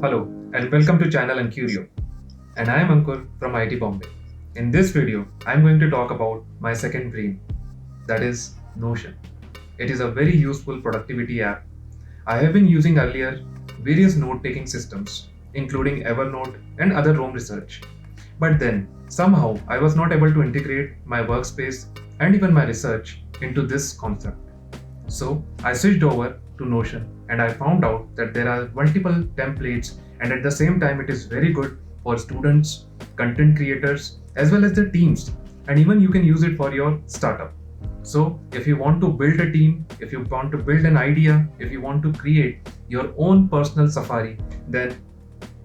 Hello and welcome to Channel Uncurio. And I am Ankur from IT Bombay. In this video, I am going to talk about my second brain, that is Notion. It is a very useful productivity app. I have been using earlier various note-taking systems, including Evernote and other Roam research. But then, somehow, I was not able to integrate my workspace and even my research into this concept. So I switched over to Notion and I found out that there are multiple templates, and at the same time it is very good for students, content creators, as well as the teams, and even you can use it for your startup. So if you want to build a team, if you want to build an idea, if you want to create your own personal safari, then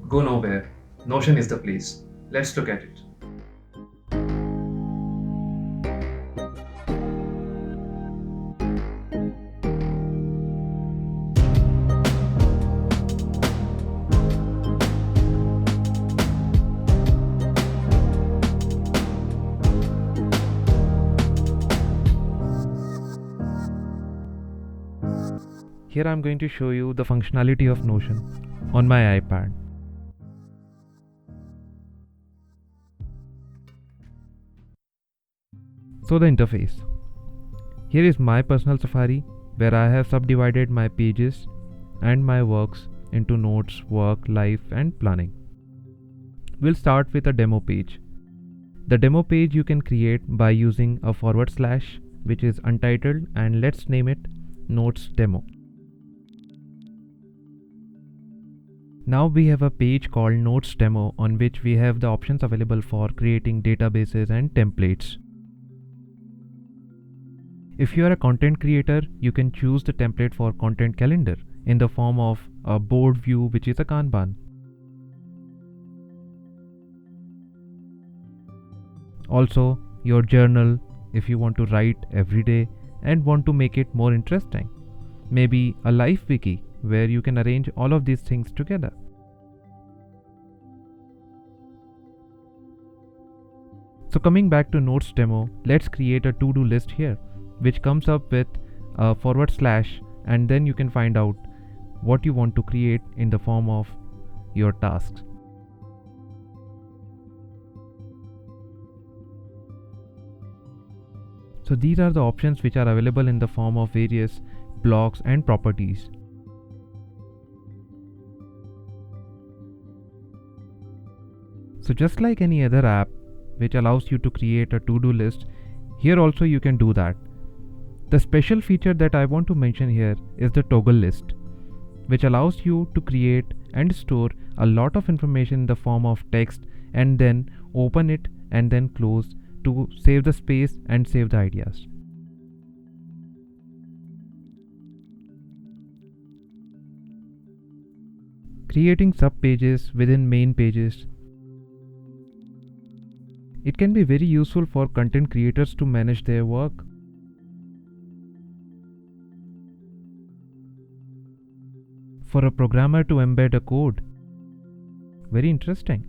go nowhere. Notion is the place. Let's look at it. Here I'm going to show you the functionality of Notion on my iPad. So the interface. Here is my personal Safari where I have subdivided my pages and my works into notes, work, life and planning. We'll start with a demo page. The demo page you can create by using a / which is untitled, and let's name it Notes Demo. Now we have a page called Notes Demo on which we have the options available for creating databases and templates. If you are a content creator, you can choose the template for content calendar in the form of a board view, which is a Kanban. Also, your journal if you want to write every day and want to make it more interesting. Maybe a life wiki where you can arrange all of these things together. So coming back to Notes Demo, let's create a to-do list here, which comes up with a / and then you can find out what you want to create in the form of your tasks. So these are the options which are available in the form of various blocks and properties. So just like any other app which allows you to create a to-do list, here also you can do that. The special feature that I want to mention here is the toggle list, which allows you to create and store a lot of information in the form of text and then open it and then close to save the space and save the ideas. Creating sub-pages within main pages. It can be very useful for content creators to manage their work. For a programmer to embed a code. Very interesting.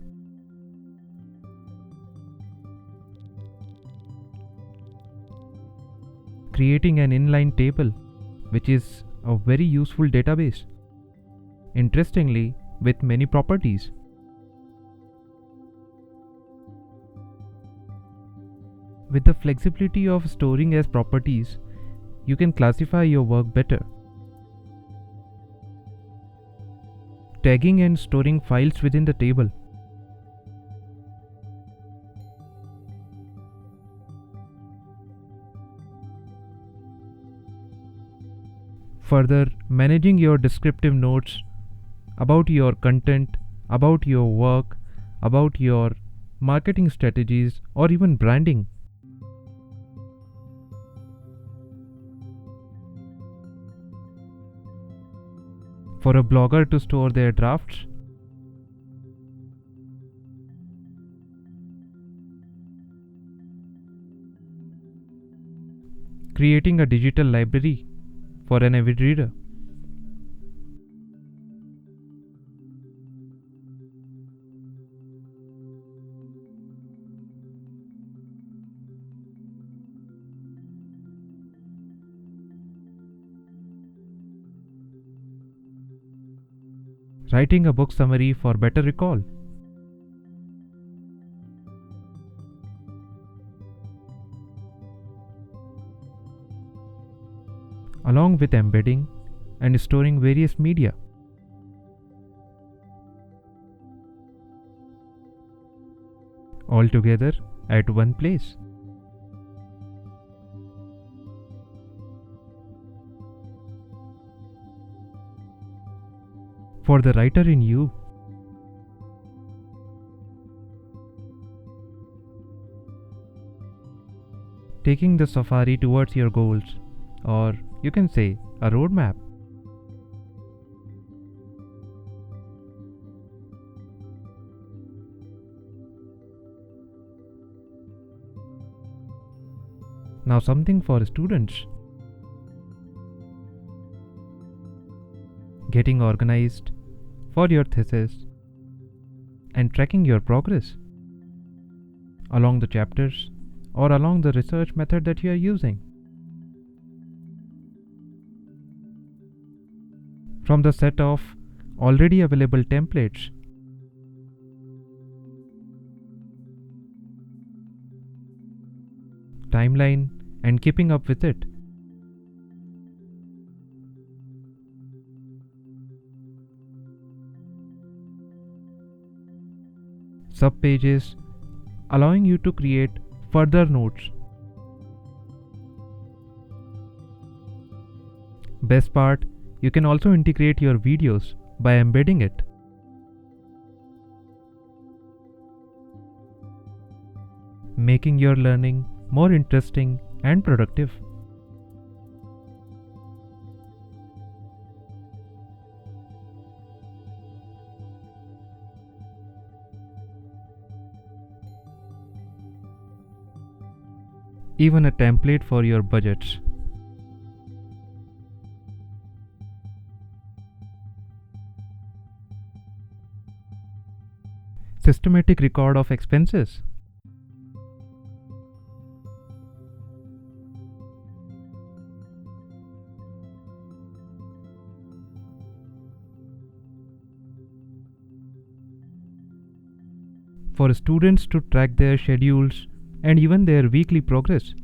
Creating an inline table, which is a very useful database. Interestingly, with many properties. With the flexibility of storing as properties, you can classify your work better. Tagging and storing files within the table. Further, managing your descriptive notes about your content, about your work, about your marketing strategies, or even branding. For a blogger to store their drafts. Creating a digital library for an avid reader. writing a book summary for better recall, along with embedding and storing various media. All together at one place. For the writer in you, taking the safari towards your goals, or you can say a roadmap. Now something for students. Getting organized for your thesis and tracking your progress along the chapters or along the research method that you are using. From the set of already available templates, timeline, and keeping up with it. Subpages allowing you to create further notes. Best part, you can also integrate your videos by embedding it. Making your learning more interesting and productive. Even a template for your budgets. Systematic record of expenses. For students to track their schedules and even their weekly progress.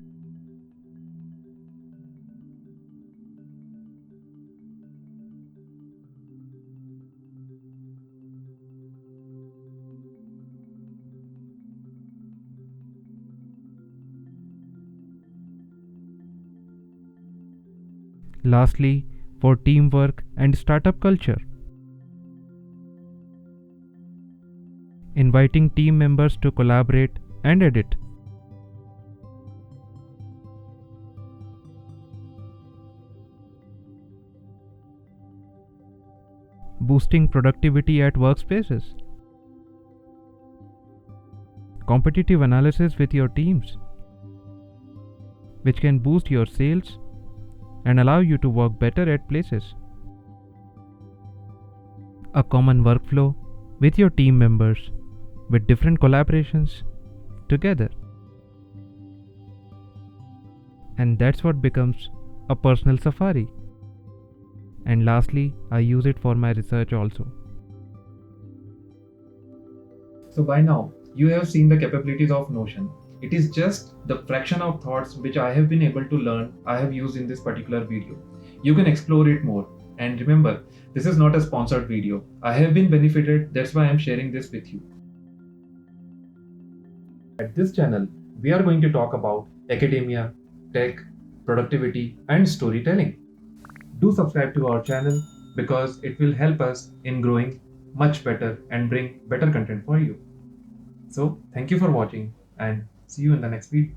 Lastly, for teamwork and startup culture. Inviting team members to collaborate and edit. Boosting productivity at workspaces. Competitive analysis with your teams, which can boost your sales and allow you to work better at places. A common workflow with your team members with different collaborations together. And that's what becomes a personal safari. And lastly, I use it for my research also. So by now, you have seen the capabilities of Notion. It is just the fraction of thoughts which I have been able to learn I have used in this particular video. You can explore it more. And remember, this is not a sponsored video. I have been benefited, that's why I am sharing this with you. At this channel, we are going to talk about academia, tech, productivity, and storytelling. Do subscribe to our channel because it will help us in growing much better and bring better content for you. So, thank you for watching and see you in the next video.